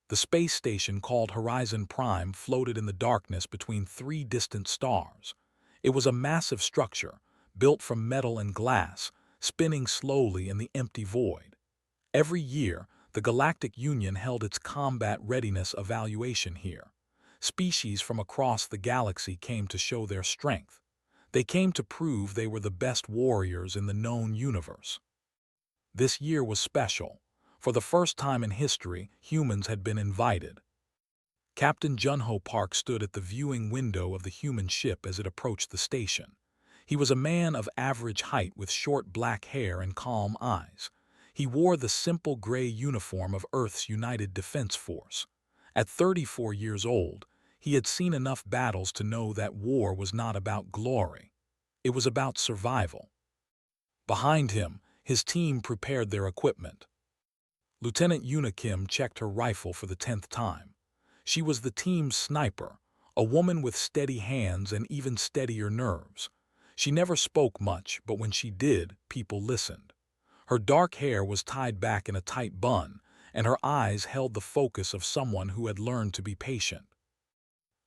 The space station called Horizon Prime floated in the darkness between three distant stars. It was a massive structure, built from metal and glass, spinning slowly in the empty void. Every year, the Galactic Union held its combat readiness evaluation here. Species from across the galaxy came to show their strength. They came to prove they were the best warriors in the known universe. This year was special. For the first time in history, humans had been invited. Captain Junho Park stood at the viewing window of the human ship as it approached the station. He was a man of average height with short black hair and calm eyes. He wore the simple gray uniform of Earth's United Defense Force. At 34 years old, he had seen enough battles to know that war was not about glory. It was about survival. Behind him, his team prepared their equipment. Lieutenant Yuna Kim checked her rifle for the 10th time. She was the team's sniper, a woman with steady hands and even steadier nerves. She never spoke much, but when she did, people listened. Her dark hair was tied back in a tight bun, and her eyes held the focus of someone who had learned to be patient.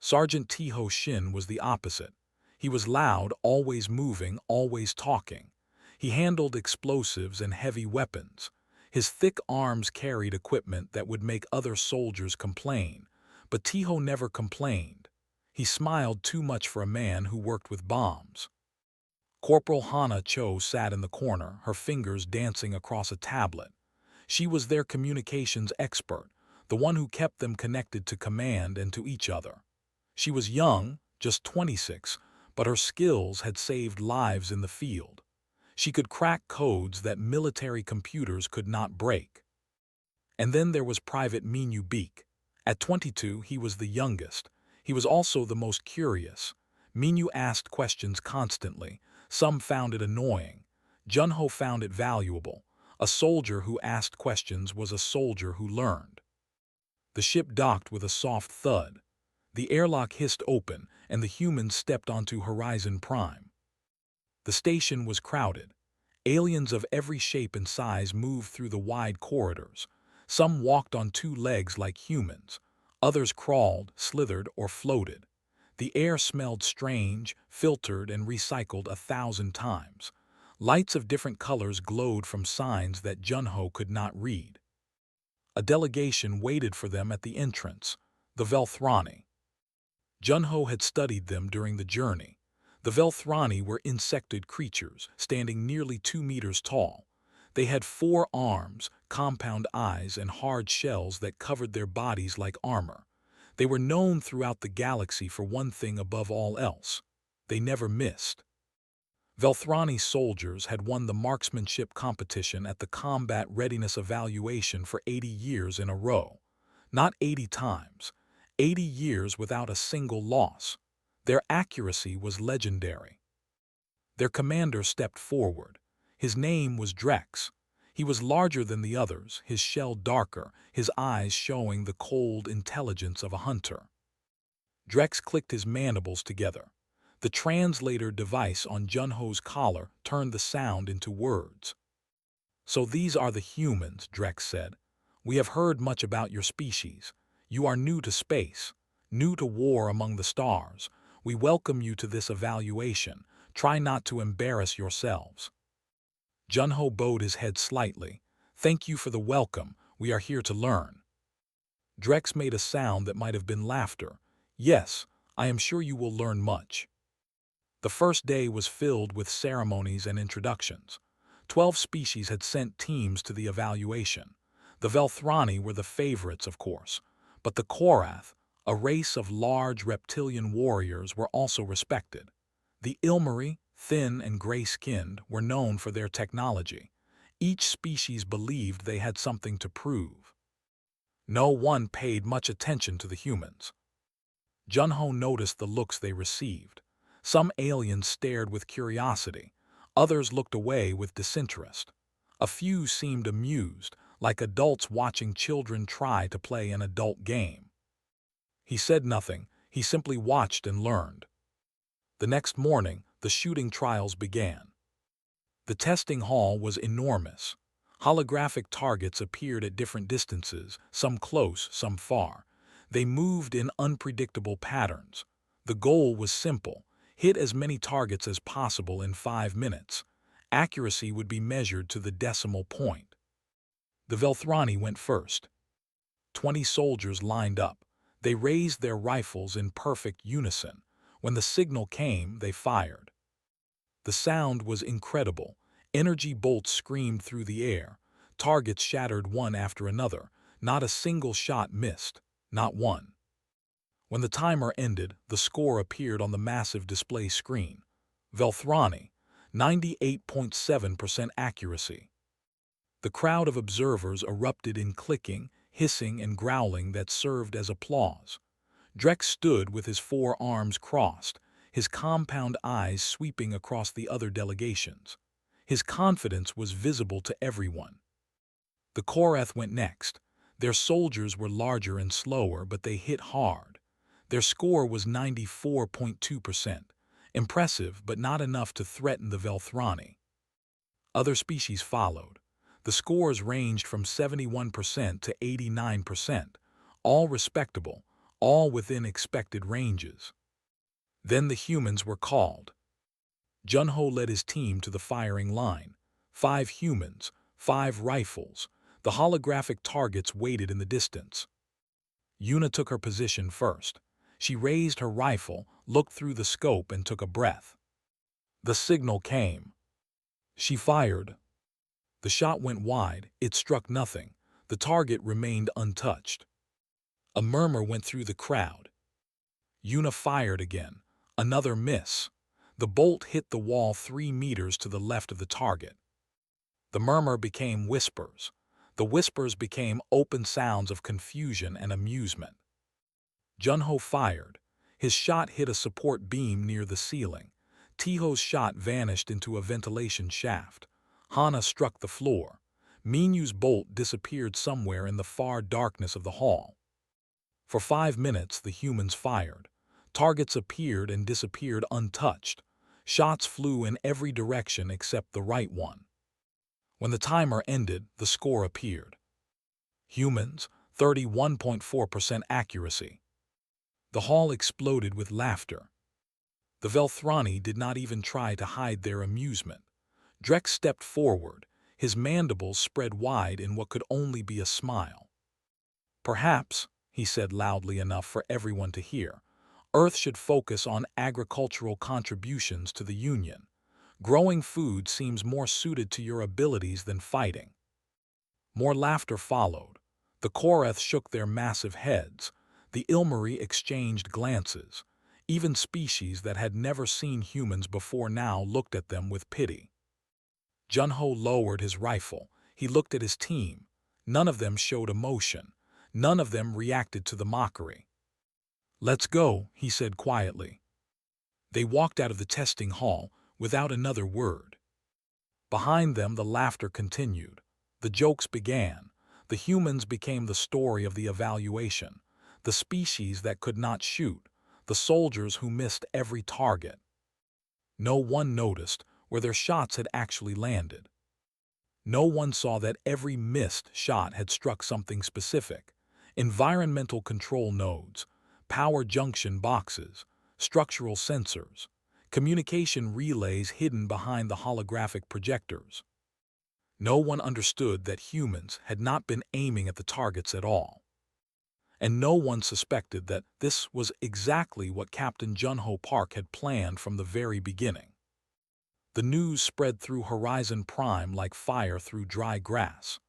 Sergeant Tiho Shin was the opposite. He was loud, always moving, always talking. He handled explosives and heavy weapons. His thick arms carried equipment that would make other soldiers complain, but Tiho never complained. He smiled too much for a man who worked with bombs. Corporal Hana Cho sat in the corner, her fingers dancing across a tablet. She was their communications expert, the one who kept them connected to command and to each other. She was young, just 26, but her skills had saved lives in the field. She could crack codes that military computers could not break. And then there was Private Minyu Beek. At 22, he was the youngest. He was also the most curious. Minyu asked questions constantly. Some found it annoying. Junho found it valuable. A soldier who asked questions was a soldier who learned. The ship docked with a soft thud. The airlock hissed open, and the humans stepped onto Horizon Prime. The station was crowded. Aliens of every shape and size moved through the wide corridors. Some walked on two legs like humans. Others crawled, slithered, or floated. The air smelled strange, filtered, and recycled 1,000 times. Lights of different colors glowed from signs that Junho could not read. A delegation waited for them at the entrance, the Velthrani. Junho had studied them during the journey. The Velthrani were insectoid creatures, standing nearly 2 meters tall. They had 4 arms, compound eyes, and hard shells that covered their bodies like armor. They were known throughout the galaxy for one thing above all else: they never missed. Velthrani soldiers had won the marksmanship competition at the Combat Readiness Evaluation for 80 years in a row. Not 80 times, 80 years without a single loss. Their accuracy was legendary. Their commander stepped forward. His name was Drex. He was larger than the others, his shell darker, his eyes showing the cold intelligence of a hunter. Drex clicked his mandibles together. The translator device on Junho's collar turned the sound into words. "So these are the humans," Drex said. "We have heard much about your species. You are new to space, new to war among the stars. We welcome you to this evaluation. Try not to embarrass yourselves." Junho bowed his head slightly. "Thank you for the welcome. We are here to learn." Drex made a sound that might have been laughter. "Yes, I am sure you will learn much." The first day was filled with ceremonies and introductions. 12 species had sent teams to the evaluation. The Velthrani were the favorites, of course, but the Korath, a race of large reptilian warriors, were also respected. The Ilmari, thin and gray-skinned, were known for their technology. Each species believed they had something to prove. No one paid much attention to the humans. Junho noticed the looks they received. Some aliens stared with curiosity. Others looked away with disinterest. A few seemed amused, like adults watching children try to play an adult game. He said nothing. He simply watched and learned. The next morning, the shooting trials began. The testing hall was enormous. Holographic targets appeared at different distances, some close, some far. They moved in unpredictable patterns. The goal was simple: hit as many targets as possible in 5 minutes. Accuracy would be measured to the decimal point. The Velthrani went first. 20 soldiers lined up. They raised their rifles in perfect unison. When the signal came, they fired. The sound was incredible. Energy bolts screamed through the air. Targets shattered one after another. Not a single shot missed. Not one. When the timer ended, the score appeared on the massive display screen. Velthrani, 98.7% accuracy. The crowd of observers erupted in clicking, hissing, and growling that served as applause. Drex stood with his 4 arms crossed, his compound eyes sweeping across the other delegations. His confidence was visible to everyone. The Korath went next. Their soldiers were larger and slower, but they hit hard. Their score was 94.2%. Impressive, but not enough to threaten the Velthrani. Other species followed. The scores ranged from 71% to 89%, all respectable, all within expected ranges. Then the humans were called. Junho led his team to the firing line. 5 humans, 5 rifles. The holographic targets waited in the distance. Yuna took her position first. She raised her rifle, looked through the scope, and took a breath. The signal came. She fired. The shot went wide. It struck nothing. The target remained untouched. A murmur went through the crowd. Yuna fired again. Another miss. The bolt hit the wall 3 meters to the left of the target. The murmur became whispers. The whispers became open sounds of confusion and amusement. Junho fired. His shot hit a support beam near the ceiling. Tiho's shot vanished into a ventilation shaft. Hana struck the floor. Minyu's bolt disappeared somewhere in the far darkness of the hall. For 5 minutes, the humans fired. Targets appeared and disappeared untouched. Shots flew in every direction except the right one. When the timer ended, the score appeared. Humans, 31.4% accuracy. The hall exploded with laughter. The Velthrani did not even try to hide their amusement. Drex stepped forward, his mandibles spread wide in what could only be a smile. "Perhaps," he said loudly enough for everyone to hear, "Earth should focus on agricultural contributions to the Union. Growing food seems more suited to your abilities than fighting." More laughter followed. The Korath shook their massive heads. The Ilmari exchanged glances. Even species that had never seen humans before now looked at them with pity. Junho lowered his rifle. He looked at his team. None of them showed emotion. None of them reacted to the mockery. "Let's go," he said quietly. They walked out of the testing hall without another word. Behind them, the laughter continued. The jokes began. The humans became the story of the evaluation. The species that could not shoot. The soldiers who missed every target. No one noticed where their shots had actually landed. No one saw that every missed shot had struck something specific. Environmental control nodes, power junction boxes, structural sensors, communication relays hidden behind the holographic projectors. No one understood that humans had not been aiming at the targets at all. And no one suspected that this was exactly what Captain Junho Park had planned from the very beginning. The news spread through Horizon Prime like fire through dry grass.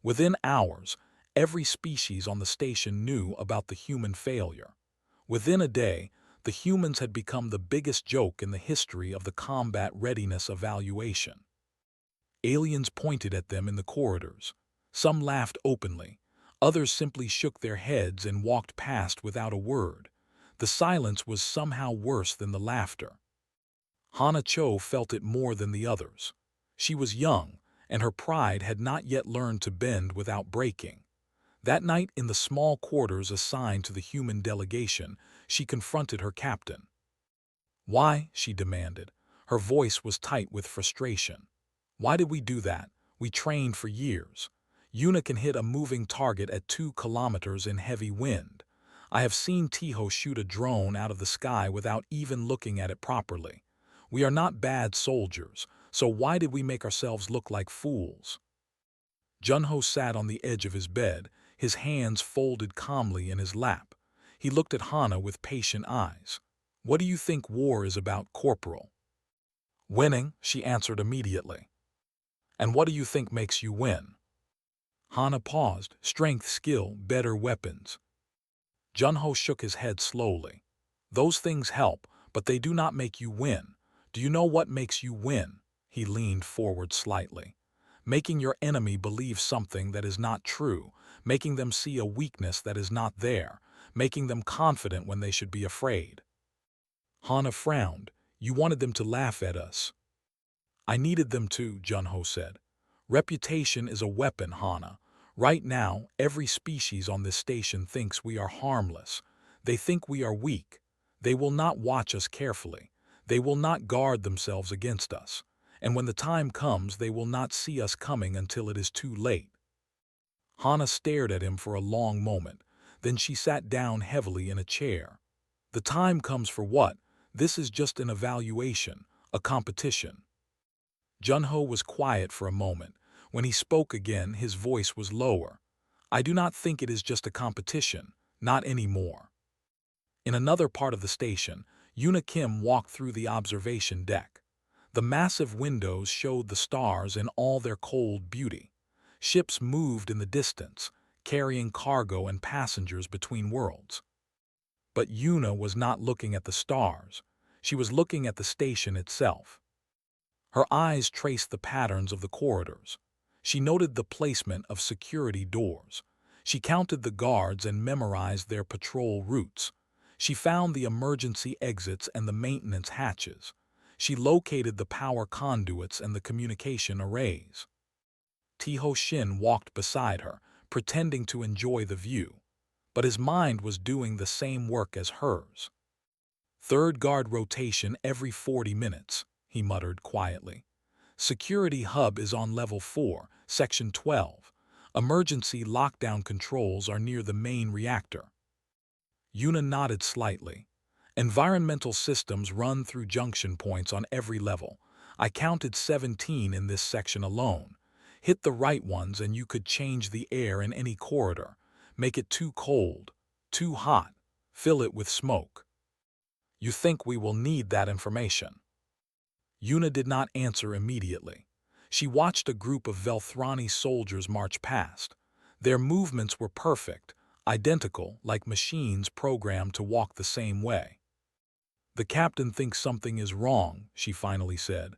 Within hours, every species on the station knew about the human failure. Within a day, the humans had become the biggest joke in the history of the combat readiness evaluation. Aliens pointed at them in the corridors. Some laughed openly. Others simply shook their heads and walked past without a word. The silence was somehow worse than the laughter. Hana Cho felt it more than the others. She was young, and her pride had not yet learned to bend without breaking. That night, in the small quarters assigned to the human delegation, she confronted her captain. "Why?" she demanded. Her voice was tight with frustration. "Why did we do that? We trained for years. Yuna can hit a moving target at 2 kilometers in heavy wind. I have seen Tiho shoot a drone out of the sky without even looking at it properly. We are not bad soldiers, so why did we make ourselves look like fools? Junho sat on the edge of his bed, his hands folded calmly in his lap. He looked at Hana with patient eyes. What do you think war is about, Corporal? Winning, she answered immediately. And what do you think makes you win? Hana paused. Strength, skill, better weapons. Junho shook his head slowly. Those things help, but they do not make you win. Do you know what makes you win? He leaned forward slightly. Making your enemy believe something that is not true, making them see a weakness that is not there, making them confident when they should be afraid. Hana frowned. You wanted them to laugh at us. I needed them to, Junho said. Reputation is a weapon, Hana. Right now, every species on this station thinks we are harmless. They think we are weak. They will not watch us carefully. They will not guard themselves against us. And when the time comes, they will not see us coming until it is too late. Hana stared at him for a long moment. Then she sat down heavily in a chair. The time comes for what? This is just an evaluation, a competition. Junho was quiet for a moment. When he spoke again, his voice was lower. I do not think it is just a competition, not anymore. In another part of the station, Yuna Kim walked through the observation deck. The massive windows showed the stars in all their cold beauty. Ships moved in the distance, carrying cargo and passengers between worlds. But Yuna was not looking at the stars. She was looking at the station itself. Her eyes traced the patterns of the corridors. She noted the placement of security doors. She counted the guards and memorized their patrol routes. She found the emergency exits and the maintenance hatches. She located the power conduits and the communication arrays. Tiho Shin walked beside her, pretending to enjoy the view, but his mind was doing the same work as hers. Third guard rotation every 40 minutes, he muttered quietly. Security hub is on level 4, section 12. Emergency lockdown controls are near the main reactor. Yuna nodded slightly. Environmental systems run through junction points on every level. I counted 17 in this section alone. Hit the right ones and you could change the air in any corridor. Make it too cold, too hot, fill it with smoke. You think we will need that information? Yuna did not answer immediately. She watched a group of Velthrani soldiers march past. Their movements were perfect, identical, like machines programmed to walk the same way. The captain thinks something is wrong, she finally said.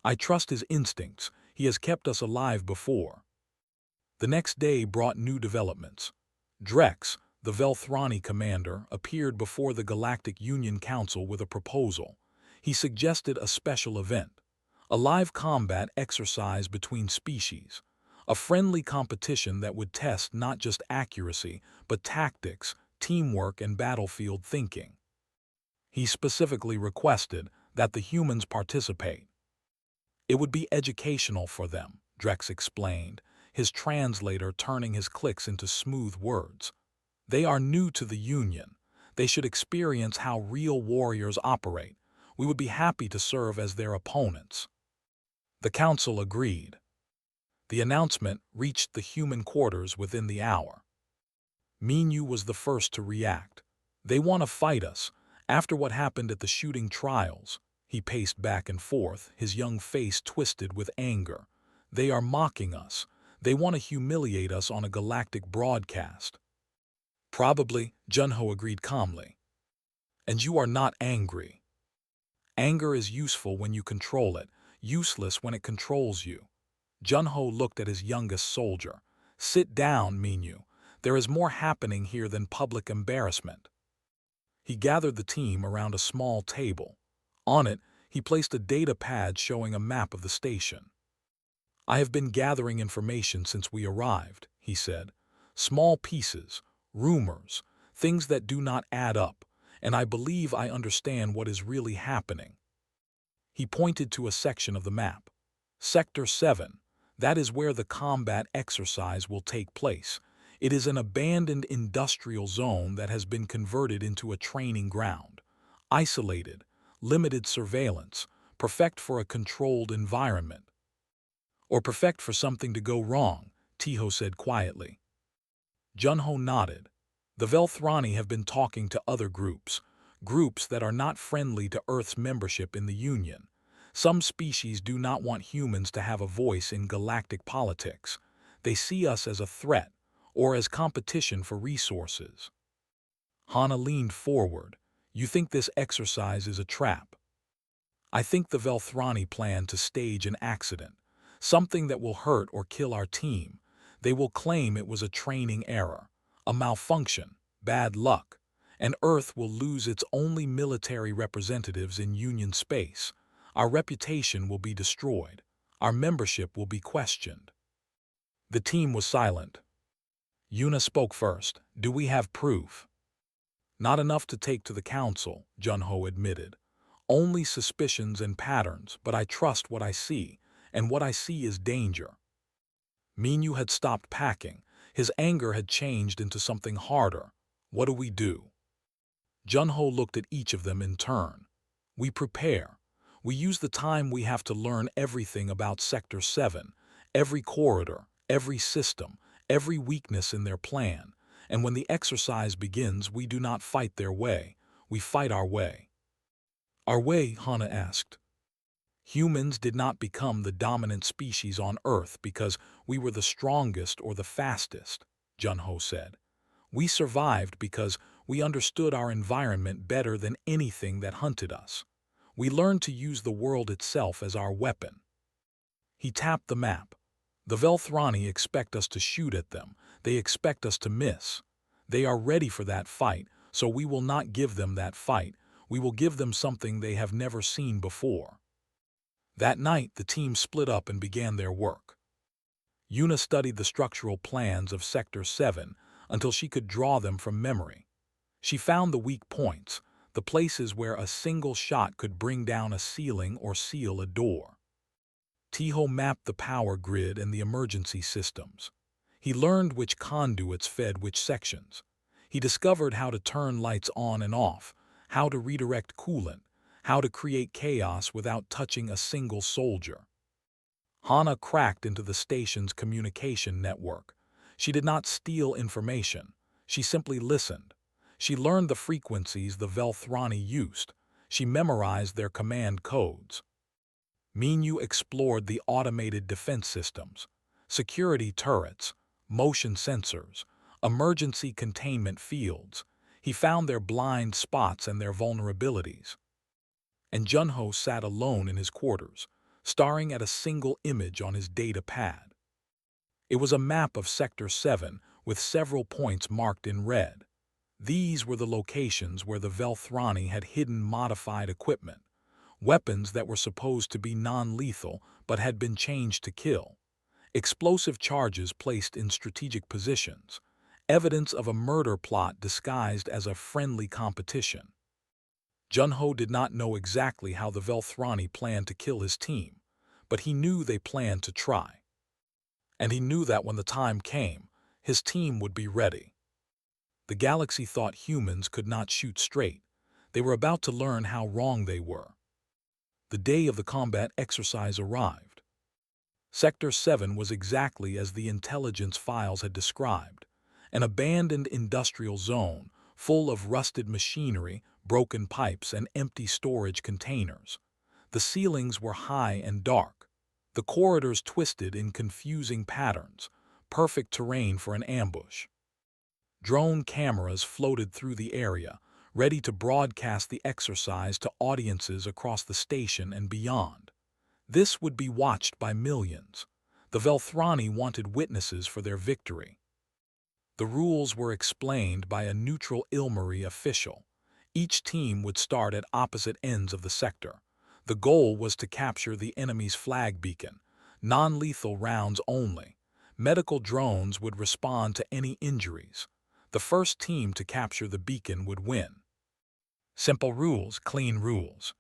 I trust his instincts. He has kept us alive before. The next day brought new developments. Drex, the Velthrani commander, appeared before the Galactic Union Council with a proposal. He suggested a special event, a live combat exercise between species, a friendly competition that would test not just accuracy, but tactics, teamwork, and battlefield thinking. He specifically requested that the humans participate. It would be educational for them, Drex explained, his translator turning his clicks into smooth words. They are new to the Union. They should experience how real warriors operate. We would be happy to serve as their opponents. The council agreed. The announcement reached the human quarters within the hour. Minyu was the first to react. They want to fight us. After what happened at the shooting trials, he paced back and forth, his young face twisted with anger. They are mocking us. They want to humiliate us on a galactic broadcast. Probably, Junho agreed calmly. And you are not angry. Anger is useful when you control it, useless when it controls you. Junho looked at his youngest soldier. Sit down, Minyu. There is more happening here than public embarrassment. He gathered the team around a small table. On it, he placed a data pad showing a map of the station. I have been gathering information since we arrived, he said. Small pieces, rumors, things that do not add up, and I believe I understand what is really happening. He pointed to a section of the map. Sector 7. That is where the combat exercise will take place. It is an abandoned industrial zone that has been converted into a training ground. Isolated, limited surveillance, perfect for a controlled environment. Or perfect for something to go wrong, Tiho said quietly. Junho nodded. The Velthrani have been talking to other groups, groups that are not friendly to Earth's membership in the Union. Some species do not want humans to have a voice in galactic politics. They see us as a threat, or as competition for resources. Hana leaned forward. You think this exercise is a trap? I think the Velthrani plan to stage an accident, something that will hurt or kill our team. They will claim it was a training error, a malfunction, bad luck, and Earth will lose its only military representatives in Union space. Our reputation will be destroyed. Our membership will be questioned. The team was silent. Yuna spoke first. Do we have proof? Not enough to take to the council, Junho admitted. Only suspicions and patterns, but I trust what I see, and what I see is danger. Minyu had stopped packing. His anger had changed into something harder. What do we do? Junho looked at each of them in turn. We prepare. We use the time we have to learn everything about Sector 7, every corridor, every system, every weakness in their plan, and when the exercise begins, we do not fight their way, we fight our way. Our way, Hana asked. Humans did not become the dominant species on Earth because we were the strongest or the fastest, Junho said. We survived because we understood our environment better than anything that hunted us. We learned to use the world itself as our weapon. He tapped the map. The Velthrani expect us to shoot at them. They expect us to miss. They are ready for that fight, so we will not give them that fight. We will give them something they have never seen before. That night, the team split up and began their work. Yuna studied the structural plans of Sector 7 until she could draw them from memory. She found the weak points, the places where a single shot could bring down a ceiling or seal a door. Tiho mapped the power grid and the emergency systems. He learned which conduits fed which sections. He discovered how to turn lights on and off, how to redirect coolant, how to create chaos without touching a single soldier. Hana cracked into the station's communication network. She did not steal information. She simply listened. She learned the frequencies the Velthrani used. She memorized their command codes. Minyu explored the automated defense systems, security turrets, motion sensors, emergency containment fields. He found their blind spots and their vulnerabilities. And Junho sat alone in his quarters, staring at a single image on his data pad. It was a map of Sector 7 with several points marked in red. These were the locations where the Velthrani had hidden modified equipment, weapons that were supposed to be non-lethal but had been changed to kill, explosive charges placed in strategic positions, evidence of a murder plot disguised as a friendly competition. Junho did not know exactly how the Velthrani planned to kill his team, but he knew they planned to try. And he knew that when the time came, his team would be ready. The galaxy thought humans could not shoot straight. They were about to learn how wrong they were. The day of the combat exercise arrived. Sector 7 was exactly as the intelligence files had described, an abandoned industrial zone full of rusted machinery, broken pipes, and empty storage containers. The ceilings were high and dark, the corridors twisted in confusing patterns, perfect terrain for an ambush. Drone cameras floated through the area, ready to broadcast the exercise to audiences across the station and beyond. This would be watched by millions. The Velthrani wanted witnesses for their victory. The rules were explained by a neutral Ilmari official. Each team would start at opposite ends of the sector. The goal was to capture the enemy's flag beacon, non-lethal rounds only. Medical drones would respond to any injuries. The first team to capture the beacon would win. Simple rules, clean rules.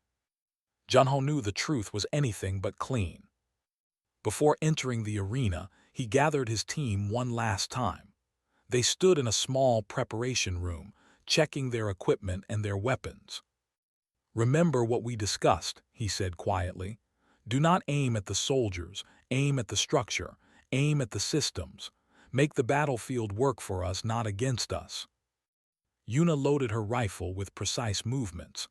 Junho knew the truth was anything but clean. Before entering the arena, he gathered his team one last time. They stood in a small preparation room, checking their equipment and their weapons. "Remember what we discussed," he said quietly. "Do not aim at the soldiers, aim at the structure, aim at the systems. Make the battlefield work for us, not against us." Yuna loaded her rifle with precise movements.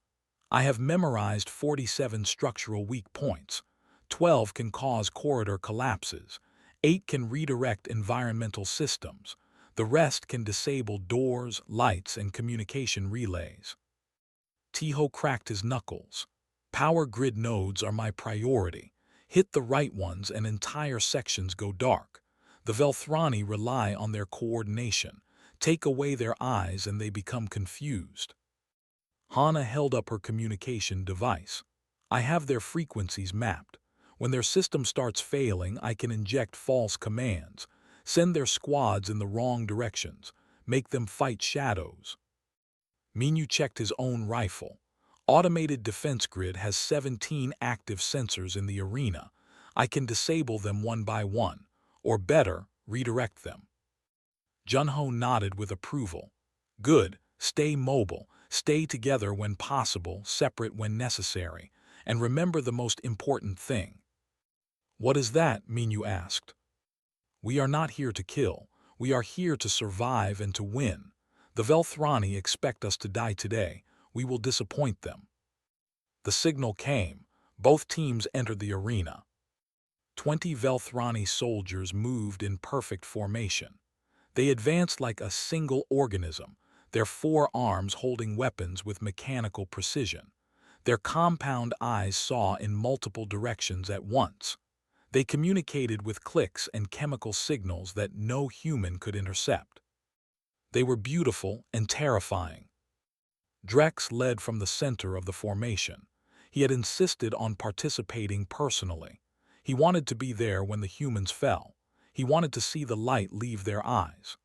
"I have memorized 47 structural weak points. 12 can cause corridor collapses. 8 can redirect environmental systems. The rest can disable doors, lights, and communication relays." Tiho cracked his knuckles. "Power grid nodes are my priority. Hit the right ones and entire sections go dark. The Velthrani rely on their coordination. Take away their eyes and they become confused." Hana held up her communication device. "I have their frequencies mapped. When their system starts failing, I can inject false commands, send their squads in the wrong directions, make them fight shadows." Minyu checked his own rifle. "Automated defense grid has 17 active sensors in the arena. I can disable them one by one, or better, redirect them." Junho nodded with approval. "Good. Stay mobile. Stay together when possible, separate when necessary. And remember the most important thing." "What is that?" Minyu asked. "We are not here to kill. We are here to survive and to win. The Velthrani expect us to die today. We will disappoint them." The signal came. Both teams entered the arena. 20 Velthrani soldiers moved in perfect formation. They advanced like a single organism, their 4 arms holding weapons with mechanical precision. Their compound eyes saw in multiple directions at once. They communicated with clicks and chemical signals that no human could intercept. They were beautiful and terrifying. Drex led from the center of the formation. He had insisted on participating personally. He wanted to be there when the humans fell. He wanted to see the light leave their eyes.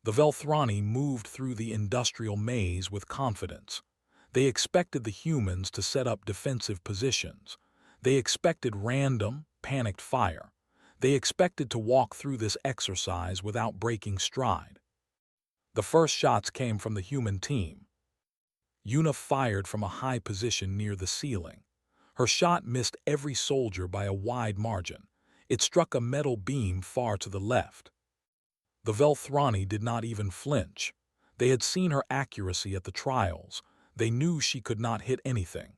The Velthrani moved through the industrial maze with confidence. They expected the humans to set up defensive positions. They expected random, panicked fire. They expected to walk through this exercise without breaking stride. The first shots came from the human team. Yuna fired from a high position near the ceiling. Her shot missed every soldier by a wide margin. It struck a metal beam far to the left. The Velthrani did not even flinch. They had seen her accuracy at the trials. They knew she could not hit anything.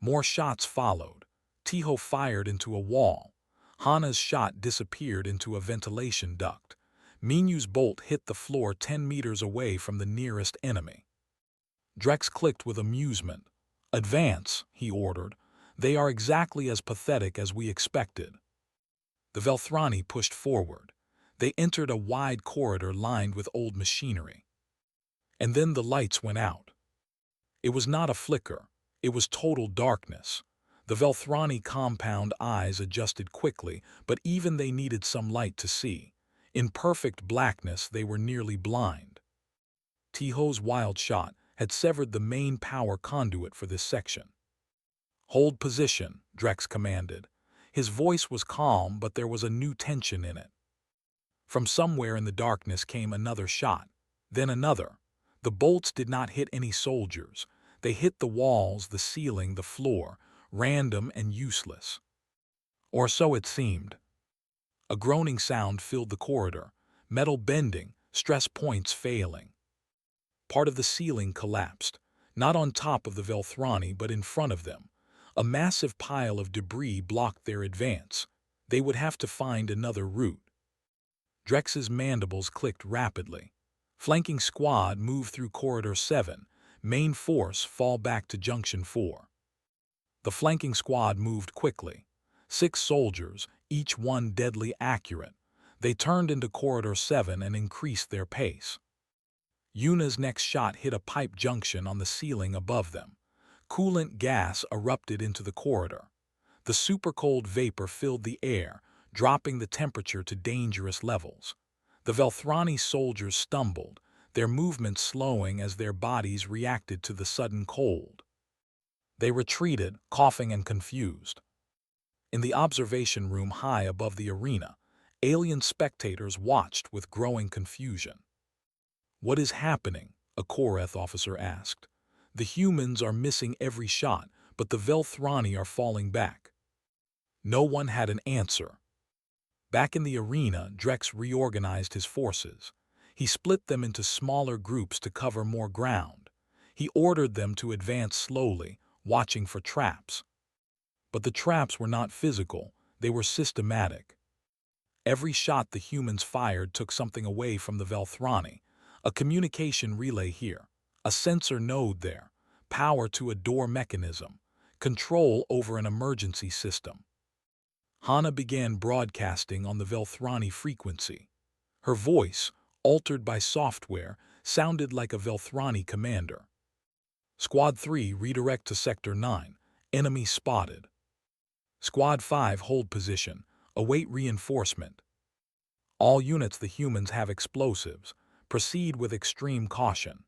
More shots followed. Tiho fired into a wall. Hana's shot disappeared into a ventilation duct. Minyu's bolt hit the floor 10 meters away from the nearest enemy. Drex clicked with amusement. "Advance," he ordered. "They are exactly as pathetic as we expected." The Velthrani pushed forward. They entered a wide corridor lined with old machinery. And then the lights went out. It was not a flicker. It was total darkness. The Velthrani compound eyes adjusted quickly, but even they needed some light to see. In perfect blackness, they were nearly blind. Tiho's wild shot had severed the main power conduit for this section. "Hold position," Drex commanded. His voice was calm, but there was a new tension in it. From somewhere in the darkness came another shot, then another. The bolts did not hit any soldiers. They hit the walls, the ceiling, the floor, random and useless. Or so it seemed. A groaning sound filled the corridor, metal bending, stress points failing. Part of the ceiling collapsed, not on top of the Velthrani, but in front of them. A massive pile of debris blocked their advance. They would have to find another route. Drex's mandibles clicked rapidly. Flanking squad move through Corridor 7. Main force fall back to Junction 4. The flanking squad moved quickly. 6 soldiers, each one deadly accurate. They turned into Corridor 7 and increased their pace. Yuna's next shot hit a pipe junction on the ceiling above them. Coolant gas erupted into the corridor. The super-cold vapor filled the air, dropping the temperature to dangerous levels. The Velthrani soldiers stumbled, their movements slowing as their bodies reacted to the sudden cold. They retreated, coughing and confused. In the observation room high above the arena, alien spectators watched with growing confusion. "What is happening?" a Koreth officer asked. "The humans are missing every shot, but the Velthrani are falling back." No one had an answer. Back in the arena, Drex reorganized his forces. He split them into smaller groups to cover more ground. He ordered them to advance slowly, watching for traps. But the traps were not physical, they were systematic. Every shot the humans fired took something away from the Velthrani. A communication relay here, a sensor node there, power to a door mechanism, control over an emergency system. Hana began broadcasting on the Velthrani frequency. Her voice, altered by software, sounded like a Velthrani commander. "Squad 3, redirect to Sector 9. Enemy spotted. Squad 5, hold position. Await reinforcement. All units, the humans have explosives. Proceed with extreme caution."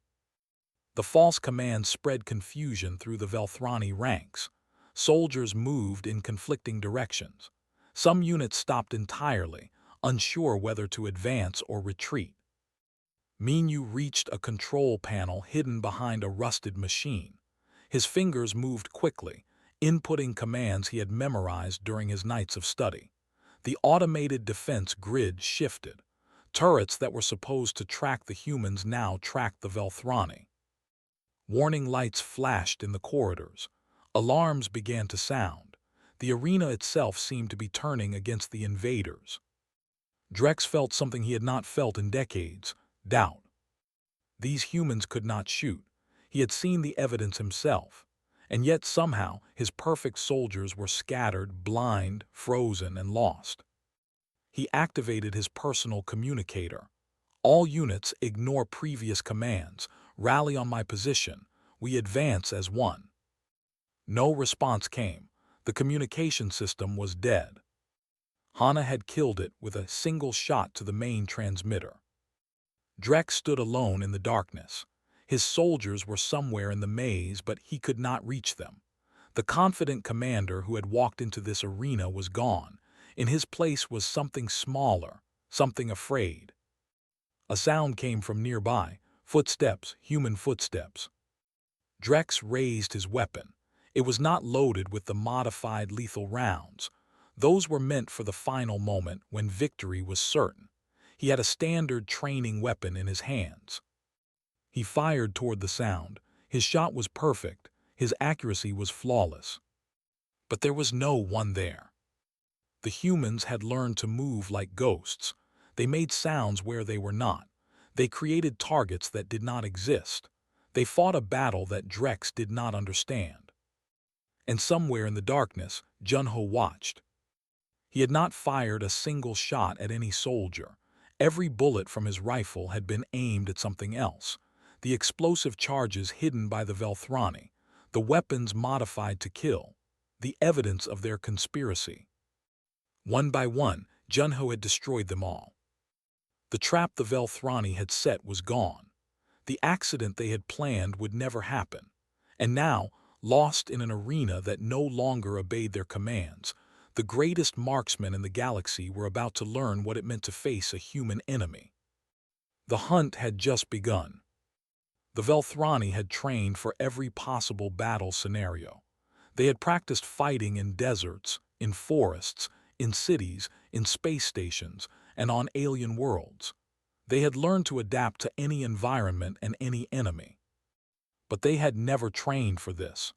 The false commands spread confusion through the Velthrani ranks. Soldiers moved in conflicting directions. Some units stopped entirely, unsure whether to advance or retreat. Minyu reached a control panel hidden behind a rusted machine. His fingers moved quickly, inputting commands he had memorized during his nights of study. The automated defense grid shifted. Turrets that were supposed to track the humans now tracked the Velthrani. Warning lights flashed in the corridors. Alarms began to sound. The arena itself seemed to be turning against the invaders. Drex felt something he had not felt in decades: doubt. These humans could not shoot. He had seen the evidence himself. And yet somehow his perfect soldiers were scattered, blind, frozen, and lost. He activated his personal communicator. "All units, ignore previous commands. Rally on my position. We advance as one." No response came. The communication system was dead. Hana had killed it with a single shot to the main transmitter. Drex stood alone in the darkness. His soldiers were somewhere in the maze, but he could not reach them. The confident commander who had walked into this arena was gone. In his place was something smaller, something afraid. A sound came from nearby, footsteps, human footsteps. Drex raised his weapon. It was not loaded with the modified lethal rounds. Those were meant for the final moment when victory was certain. He had a standard training weapon in his hands. He fired toward the sound. His shot was perfect. His accuracy was flawless. But there was no one there. The humans had learned to move like ghosts. They made sounds where they were not. They created targets that did not exist. They fought a battle that Drex did not understand. And somewhere in the darkness, Junho watched. He had not fired a single shot at any soldier. Every bullet from his rifle had been aimed at something else. The explosive charges hidden by the Velthrani, the weapons modified to kill, the evidence of their conspiracy. One by one, Junho had destroyed them all. The trap the Velthrani had set was gone. The accident they had planned would never happen. And now, lost in an arena that no longer obeyed their commands, the greatest marksmen in the galaxy were about to learn what it meant to face a human enemy. The hunt had just begun. The Velthrani had trained for every possible battle scenario. They had practiced fighting in deserts, in forests, in cities, in space stations, and on alien worlds. They had learned to adapt to any environment and any enemy. But they had never trained for this.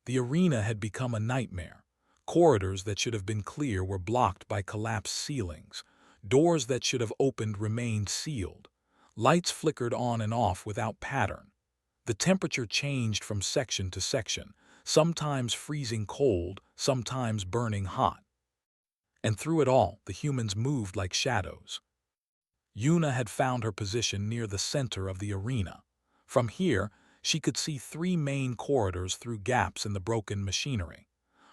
The arena had become a nightmare. Corridors that should have been clear were blocked by collapsed ceilings. Doors that should have opened remained sealed. Lights flickered on and off without pattern. The temperature changed from section to section, sometimes freezing cold, sometimes burning hot. And through it all, the humans moved like shadows. Yuna had found her position near the center of the arena. From here, she could see 3 main corridors through gaps in the broken machinery.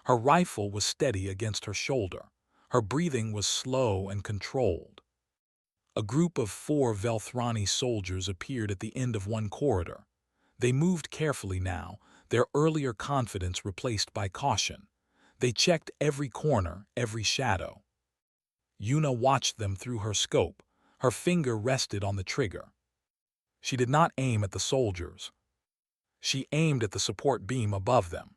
Her rifle was steady against her shoulder. Her breathing was slow and controlled. A group of 4 Velthrani soldiers appeared at the end of one corridor. They moved carefully now, their earlier confidence replaced by caution. They checked every corner, every shadow. Yuna watched them through her scope. Her finger rested on the trigger. She did not aim at the soldiers. She aimed at the support beam above them.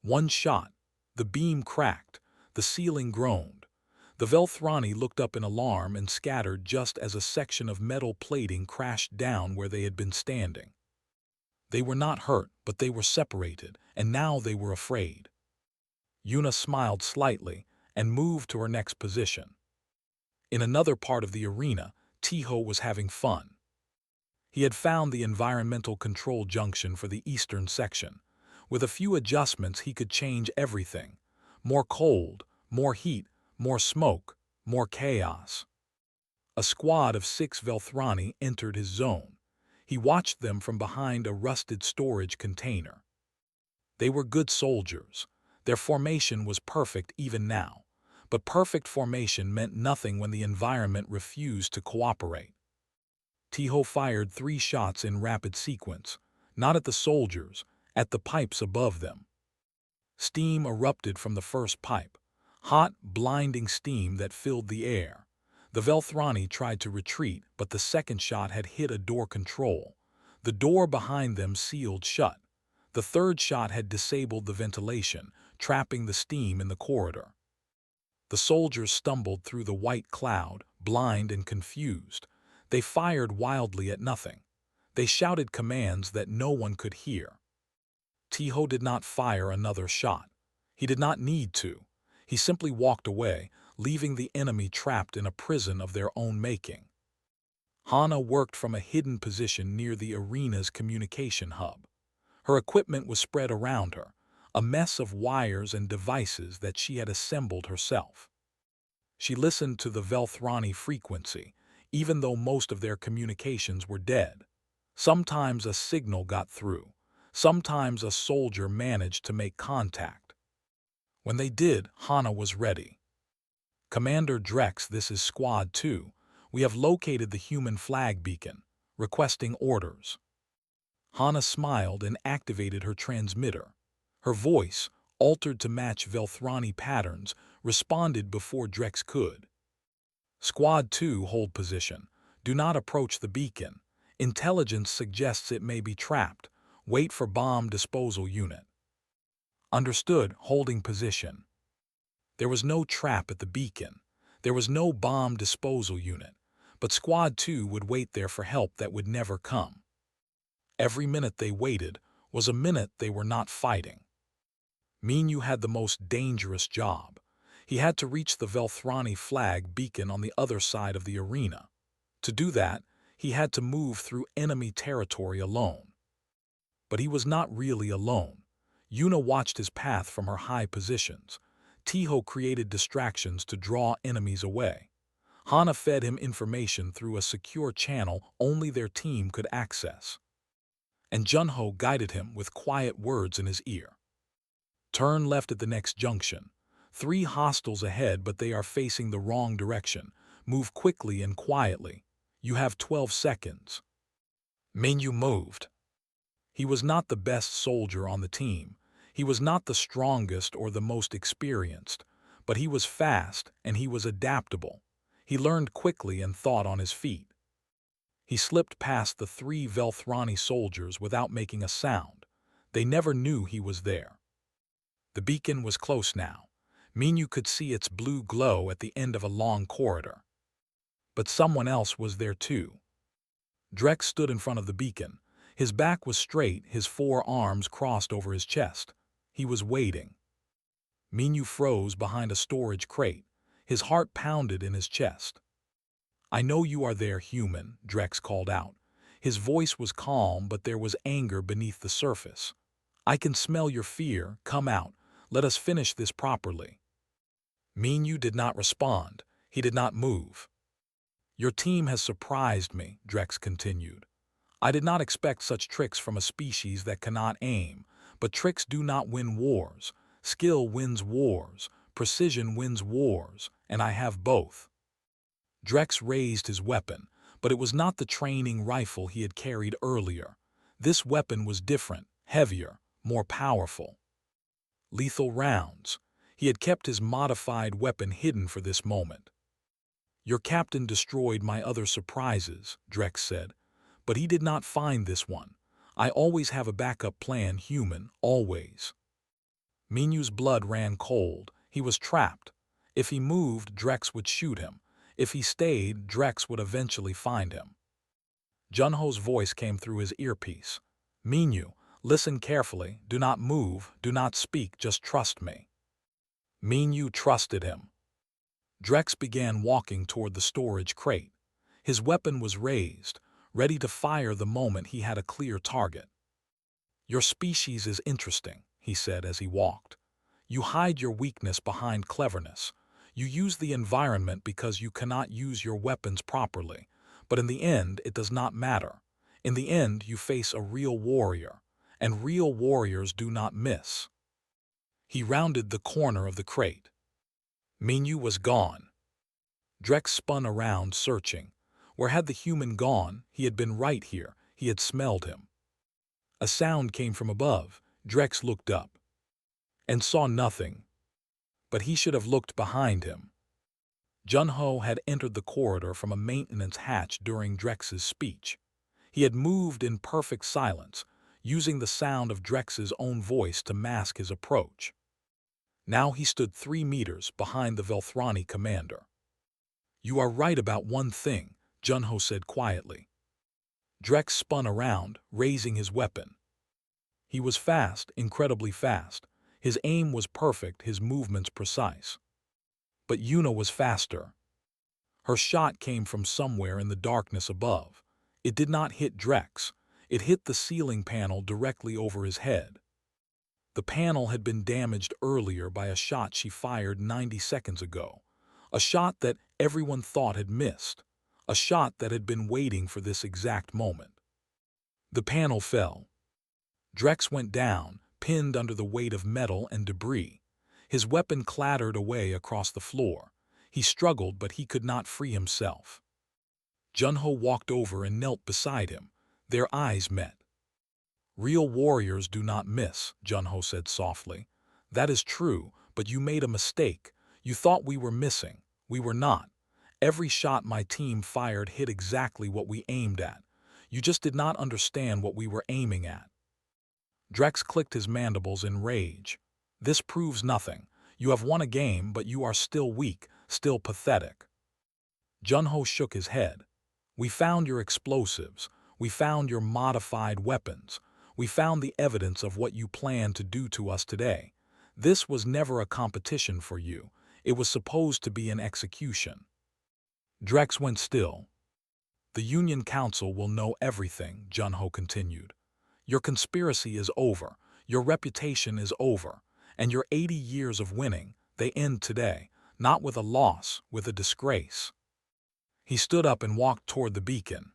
One shot. The beam cracked. The ceiling groaned. The Velthrani looked up in alarm and scattered just as a section of metal plating crashed down where they had been standing. They were not hurt, but they were separated, and now they were afraid. Yuna smiled slightly and moved to her next position. In another part of the arena, Tiho was having fun. He had found the environmental control junction for the eastern section. With a few adjustments, he could change everything. More cold, more heat, more smoke, more chaos. A squad of 6 Velthrani entered his zone. He watched them from behind a rusted storage container. They were good soldiers. Their formation was perfect even now. But perfect formation meant nothing when the environment refused to cooperate. Tiho fired 3 shots in rapid sequence, not at the soldiers, at the pipes above them. Steam erupted from the first pipe, hot, blinding steam that filled the air. The Velthrani tried to retreat, but the second shot had hit a door control. The door behind them sealed shut. The third shot had disabled the ventilation, trapping the steam in the corridor. The soldiers stumbled through the white cloud, blind and confused. They fired wildly at nothing. They shouted commands that no one could hear. Tiho did not fire another shot. He did not need to. He simply walked away, leaving the enemy trapped in a prison of their own making. Hana worked from a hidden position near the arena's communication hub. Her equipment was spread around her, a mess of wires and devices that she had assembled herself. She listened to the Velthrani frequency, even though most of their communications were dead. Sometimes a signal got through. Sometimes a soldier managed to make contact. When they did, Hana was ready. "Commander Drex, this is Squad 2. We have located the human flag beacon, requesting orders." Hana smiled and activated her transmitter. Her voice, altered to match Velthrani patterns, responded before Drex could. "Squad 2, hold position. Do not approach the beacon. Intelligence suggests it may be trapped. Wait for bomb disposal unit." "Understood, holding position." There was no trap at the beacon. There was no bomb disposal unit. But Squad 2 would wait there for help that would never come. Every minute they waited was a minute they were not fighting. Minyu had the most dangerous job. He had to reach the Velthrani flag beacon on the other side of the arena. To do that, he had to move through enemy territory alone. But he was not really alone. Yuna watched his path from her high positions. Tiho created distractions to draw enemies away. Hana fed him information through a secure channel only their team could access. And Junho guided him with quiet words in his ear. "Turn left at the next junction. 3 hostiles ahead, but they are facing the wrong direction. Move quickly and quietly. You have 12 seconds." Minyu moved. He was not the best soldier on the team. He was not the strongest or the most experienced, but he was fast and he was adaptable. He learned quickly and thought on his feet. He slipped past the 3 Velthrani soldiers without making a sound. They never knew he was there. The beacon was close now. Minyu could see its blue glow at the end of a long corridor. But someone else was there too. Drex stood in front of the beacon. His back was straight, his 4 arms crossed over his chest. He was waiting. Minyu froze behind a storage crate. His heart pounded in his chest. "I know you are there, human," Drex called out. His voice was calm, but there was anger beneath the surface. "I can smell your fear. Come out. Let us finish this properly." Minyu did not respond. He did not move. "Your team has surprised me," Drex continued. "I did not expect such tricks from a species that cannot aim, but tricks do not win wars. Skill wins wars, precision wins wars, and I have both." Drex raised his weapon, but it was not the training rifle he had carried earlier. This weapon was different, heavier, more powerful. Lethal rounds. He had kept his modified weapon hidden for this moment. "Your captain destroyed my other surprises," Drex said, "but he did not find this one. I always have a backup plan, human, always." Minyu's blood ran cold. He was trapped. If he moved, Drex would shoot him. If he stayed, Drex would eventually find him. Junho's voice came through his earpiece. "Minyu, listen carefully. Do not move. Do not speak. Just trust me." Minyu trusted him. Drex began walking toward the storage crate. His weapon was raised, ready to fire the moment he had a clear target. "Your species is interesting," he said as he walked. "You hide your weakness behind cleverness. You use the environment because you cannot use your weapons properly. But in the end, it does not matter. In the end, you face a real warrior, and real warriors do not miss." He rounded the corner of the crate. Minyu was gone. Drex spun around, searching. Where had the human gone? He had been right here. He had smelled him. A sound came from above. Drex looked up and saw nothing. But he should have looked behind him. Junho had entered the corridor from a maintenance hatch during Drex's speech. He had moved in perfect silence, using the sound of Drex's own voice to mask his approach. Now he stood 3 meters behind the Velthrani commander. "You are right about one thing," Junho said quietly. Drex spun around, raising his weapon. He was fast, incredibly fast. His aim was perfect, his movements precise. But Yuna was faster. Her shot came from somewhere in the darkness above. It did not hit Drex. It hit the ceiling panel directly over his head. The panel had been damaged earlier by a shot she fired 90 seconds ago. A shot that everyone thought had missed. A shot that had been waiting for this exact moment. The panel fell. Drex went down, pinned under the weight of metal and debris. His weapon clattered away across the floor. He struggled, but he could not free himself. Junho walked over and knelt beside him. Their eyes met. "Real warriors do not miss," Junho said softly. "That is true, but you made a mistake. You thought we were missing. We were not. Every shot my team fired hit exactly what we aimed at. You just did not understand what we were aiming at." Drex clicked his mandibles in rage. "This proves nothing. You have won a game, but you are still weak, still pathetic." Junho shook his head. "We found your explosives. We found your modified weapons. We found the evidence of what you planned to do to us today. This was never a competition for you. It was supposed to be an execution." Drex went still. "The Union Council will know everything," Junho continued. "Your conspiracy is over. Your reputation is over. And your 80 years of winning, they end today, not with a loss, with a disgrace." He stood up and walked toward the beacon.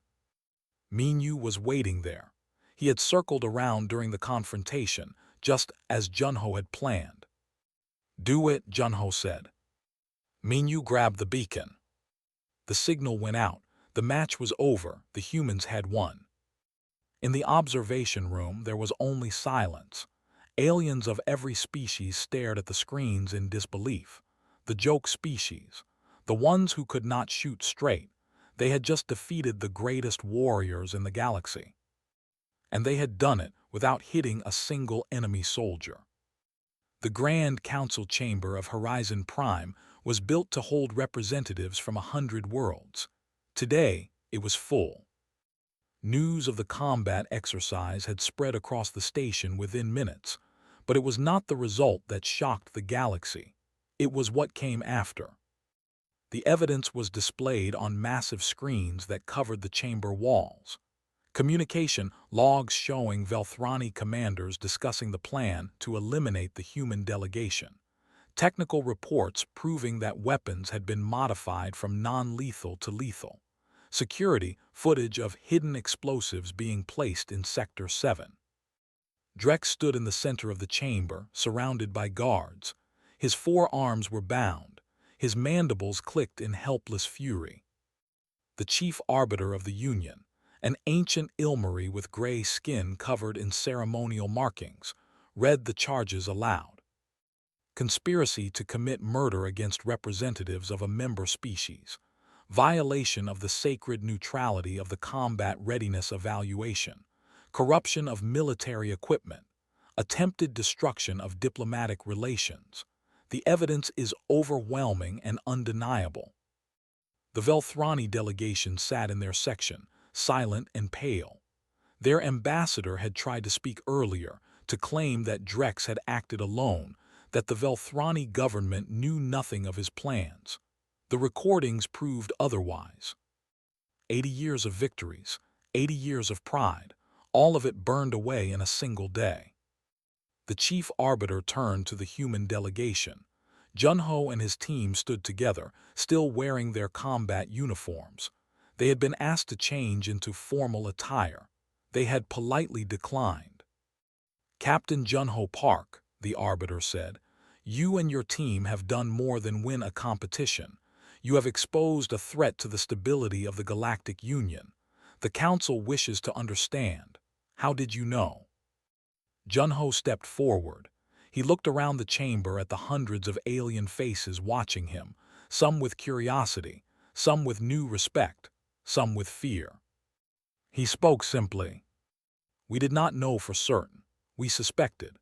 Minyu was waiting there. He had circled around during the confrontation, just as Junho had planned. "Do it," Junho said. Minyu grabbed the beacon. The signal went out. The match was over. The humans had won. In the observation room, there was only silence. Aliens of every species stared at the screens in disbelief. The joke species. The ones who could not shoot straight. They had just defeated the greatest warriors in the galaxy. And they had done it without hitting a single enemy soldier. The Grand Council Chamber of Horizon Prime was built to hold representatives from 100 worlds. Today, it was full. News of the combat exercise had spread across the station within minutes, but it was not the result that shocked the galaxy. It was what came after. The evidence was displayed on massive screens that covered the chamber walls. Communication logs showing Velthrani commanders discussing the plan to eliminate the human delegation. Technical reports proving that weapons had been modified from non-lethal to lethal. Security footage of hidden explosives being placed in Sector 7. Drex stood in the center of the chamber, surrounded by guards. His forearms were bound. His mandibles clicked in helpless fury. The chief arbiter of the Union, an ancient Ilmari with gray skin covered in ceremonial markings, read the charges aloud. conspiracy to commit murder against representatives of a member species, violation of the sacred neutrality of the combat readiness evaluation, corruption of military equipment, attempted destruction of diplomatic relations. The evidence is overwhelming and undeniable. The Velthrani delegation sat in their section, silent and pale. Their ambassador had tried to speak earlier, to claim that Drex had acted alone, that the Velthrani government knew nothing of his plans. The recordings proved otherwise. 80 years of victories, 80 years of pride, all of it burned away in a single day. The chief arbiter turned to the human delegation. Junho and his team stood together, still wearing their combat uniforms. They had been asked to change into formal attire. They had politely declined. "Captain Junho Park," the arbiter said, "you and your team have done more than win a competition. You have exposed a threat to the stability of the Galactic Union. The Council wishes to understand. How did you know?" Junho stepped forward. He looked around the chamber at the hundreds of alien faces watching him, some with curiosity, some with new respect, some with fear. He spoke simply. "We did not know for certain. We suspected.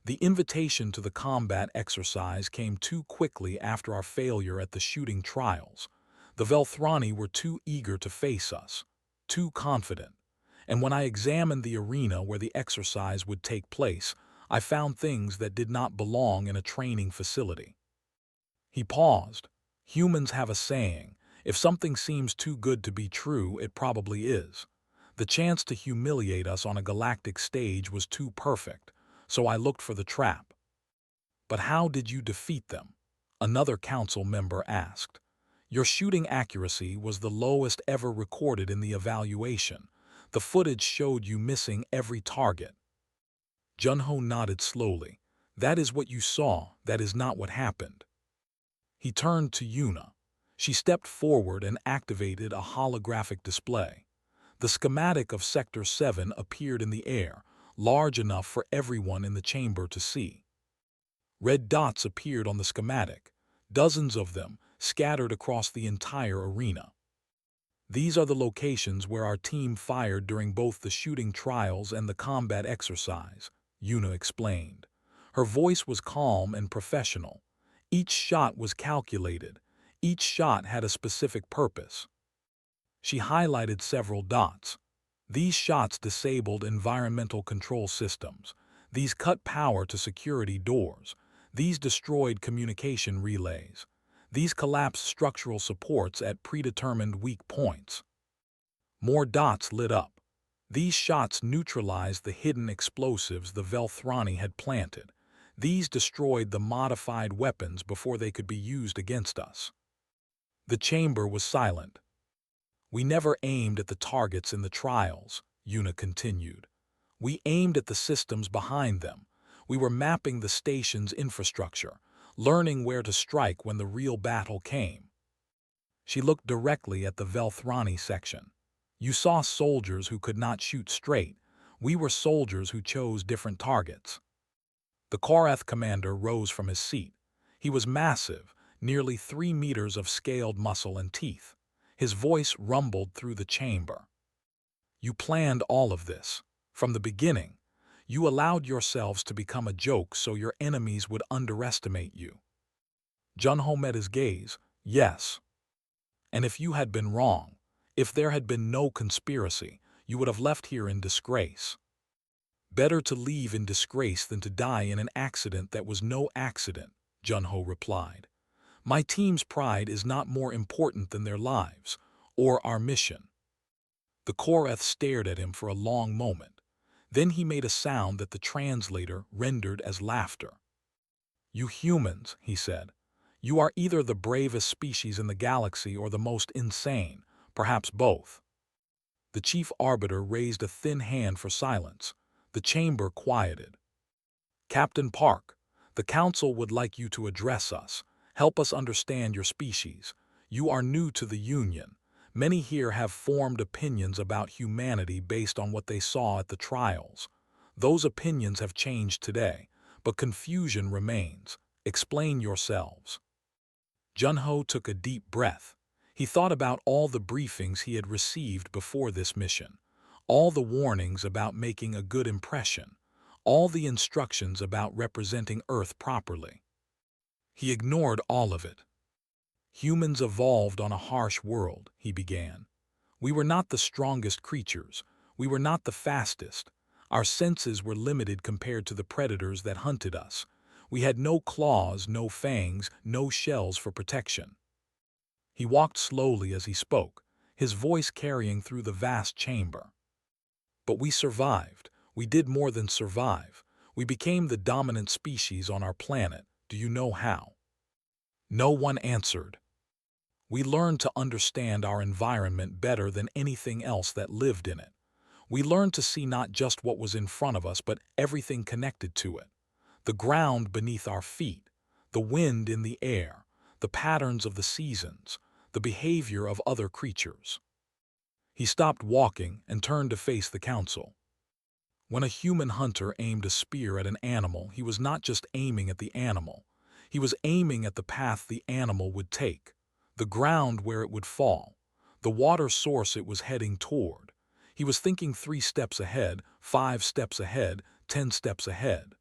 The invitation to the combat exercise came too quickly after our failure at the shooting trials. The Velthrani were too eager to face us, too confident. And when I examined the arena where the exercise would take place, I found things that did not belong in a training facility." He paused. Humans have a saying, if something seems too good to be true, it probably is. The chance to humiliate us on a galactic stage was too perfect, so I looked for the trap. "But how did you defeat them?" another council member asked. "Your shooting accuracy was the lowest ever recorded in the evaluation. The footage showed you missing every target." Junho nodded slowly. "That is what you saw, that is not what happened." He turned to Yuna. She stepped forward and activated a holographic display. The schematic of Sector 7 appeared in the air, large enough for everyone in the chamber to see. Red dots appeared on the schematic, dozens of them, scattered across the entire arena. "These are the locations where our team fired during both the shooting trials and the combat exercise," Yuna explained. Her voice was calm and professional. Each shot was calculated. Each shot had a specific purpose. She highlighted several dots. These shots disabled environmental control systems. These cut power to security doors. These destroyed communication relays. These collapsed structural supports at predetermined weak points. More dots lit up. These shots neutralized the hidden explosives the Velthrani had planted. These destroyed the modified weapons before they could be used against us. The chamber was silent. "We never aimed at the targets in the trials," Yuna continued. "We aimed at the systems behind them. We were mapping the station's infrastructure, learning where to strike when the real battle came." She looked directly at the Velthrani section. "You saw soldiers who could not shoot straight. We were soldiers who chose different targets." The Korath commander rose from his seat. He was massive, nearly 3 meters of scaled muscle and teeth. His voice rumbled through the chamber. "You planned all of this. From the beginning, you allowed yourselves to become a joke so your enemies would underestimate you." Junho met his gaze. "Yes. And if you had been wrong, if there had been no conspiracy, you would have left here in disgrace." "Better to leave in disgrace than to die in an accident that was no accident," Junho replied. "My team's pride is not more important than their lives, or our mission." The Korath stared at him for a long moment. Then he made a sound that the translator rendered as laughter. "You humans," he said, "you are either the bravest species in the galaxy or the most insane, perhaps both." The chief arbiter raised a thin hand for silence. The chamber quieted. "Captain Park, the Council would like you to address us. Help us understand your species. You are new to the Union. Many here have formed opinions about humanity based on what they saw at the trials. Those opinions have changed today, but confusion remains. Explain yourselves." Junho took a deep breath. He thought about all the briefings he had received before this mission, all the warnings about making a good impression, all the instructions about representing Earth properly. He ignored all of it. "Humans evolved on a harsh world," he began. "We were not the strongest creatures. We were not the fastest. Our senses were limited compared to the predators that hunted us. We had no claws, no fangs, no shells for protection." He walked slowly as he spoke, his voice carrying through the vast chamber. "But we survived. We did more than survive. We became the dominant species on our planet. Do you know how?" No one answered. "We learned to understand our environment better than anything else that lived in it. We learned to see not just what was in front of us, but everything connected to it. The ground beneath our feet, the wind in the air, the patterns of the seasons, the behavior of other creatures." He stopped walking and turned to face the council. When a human hunter aimed a spear at an animal, he was not just aiming at the animal. He was aiming at the path the animal would take, the ground where it would fall, the water source it was heading toward. He was thinking 3 steps ahead, 5 steps ahead, 10 steps ahead.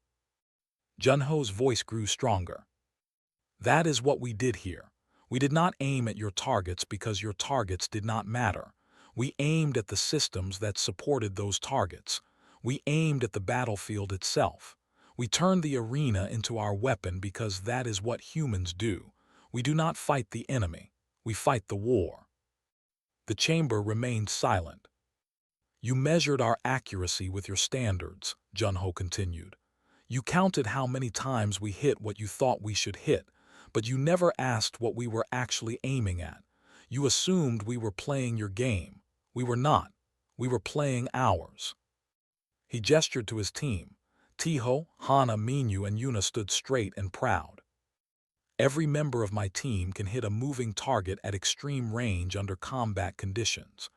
Junho's voice grew stronger. "That is what we did here. We did not aim at your targets because your targets did not matter. We aimed at the systems that supported those targets. We aimed at the battlefield itself. We turned the arena into our weapon because that is what humans do. We do not fight the enemy. We fight the war." The chamber remained silent. "You measured our accuracy with your standards," Junho continued. "You counted how many times we hit what you thought we should hit, but you never asked what we were actually aiming at. You assumed we were playing your game. We were not. We were playing ours." He gestured to his team. Tiho, Hana, Minyu, and Yuna stood straight and proud. "Every member of my team can hit a moving target at extreme range under combat conditions.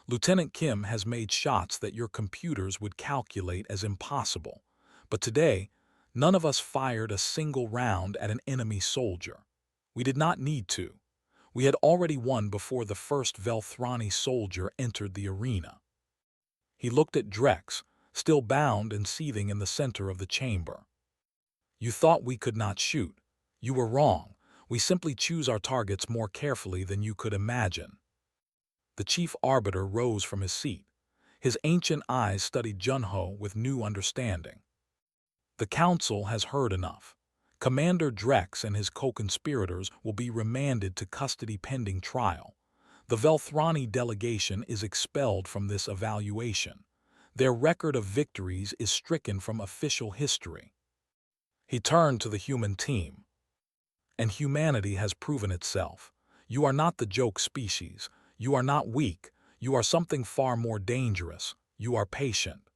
Lieutenant Kim has made shots that your computers would calculate as impossible. But today, none of us fired a single round at an enemy soldier. We did not need to. We had already won before the first Velthrani soldier entered the arena." He looked at Drex, still bound and seething in the center of the chamber. "You thought we could not shoot. You were wrong. We simply choose our targets more carefully than you could imagine." The chief arbiter rose from his seat. His ancient eyes studied Junho with new understanding. "The council has heard enough. Commander Drex and his co-conspirators will be remanded to custody pending trial. The Velthrani delegation is expelled from this evaluation. Their record of victories is stricken from official history." He turned to the human team. "And humanity has proven itself. You are not the joke species. You are not weak. You are something far more dangerous. You are patient."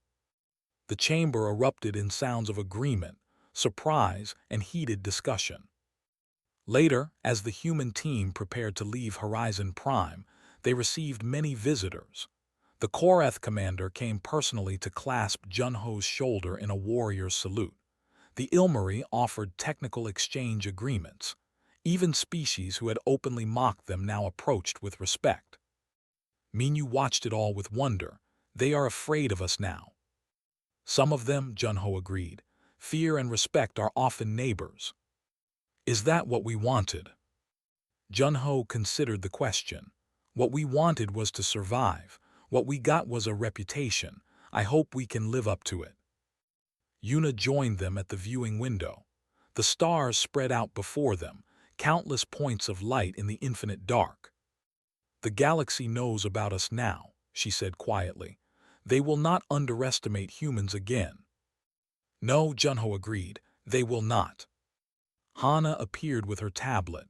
The chamber erupted in sounds of agreement, surprise, and heated discussion. Later, as the human team prepared to leave Horizon Prime, they received many visitors. The Korath commander came personally to clasp Junho's shoulder in a warrior's salute. The Ilmari offered technical exchange agreements. Even species who had openly mocked them now approached with respect. Minyu watched it all with wonder. "They are afraid of us now." "Some of them," Junho agreed. "Fear and respect are often neighbors." "Is that what we wanted?" Junho considered the question. "What we wanted was to survive. What we got was a reputation. I hope we can live up to it." Yuna joined them at the viewing window. The stars spread out before them, countless points of light in the infinite dark. "The galaxy knows about us now," she said quietly. "They will not underestimate humans again." "No," Junho agreed, "they will not." Hana appeared with her tablet.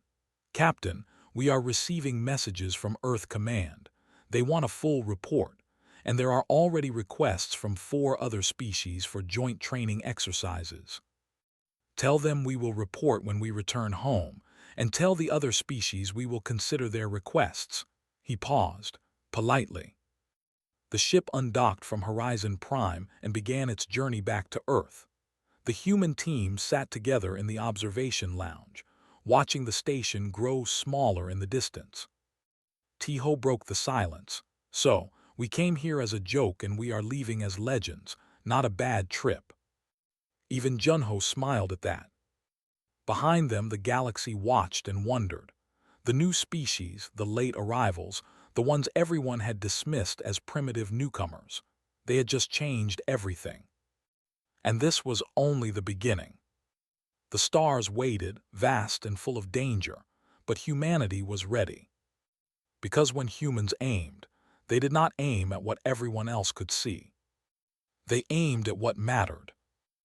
"Captain, we are receiving messages from Earth Command. They want a full report, and there are already requests from 4 other species for joint training exercises. Tell them we will report when we return home, and tell the other species we will consider their requests." He paused, politely. The ship undocked from Horizon Prime and began its journey back to Earth. The human team sat together in the observation lounge, watching the station grow smaller in the distance. Tiho broke the silence. "So, we came here as a joke and we are leaving as legends, not a bad trip." Even Junho smiled at that. Behind them, the galaxy watched and wondered. The new species, the late arrivals, the ones everyone had dismissed as primitive newcomers, they had just changed everything. And this was only the beginning. The stars waited, vast and full of danger, but humanity was ready. Because when humans aimed, they did not aim at what everyone else could see. They aimed at what mattered,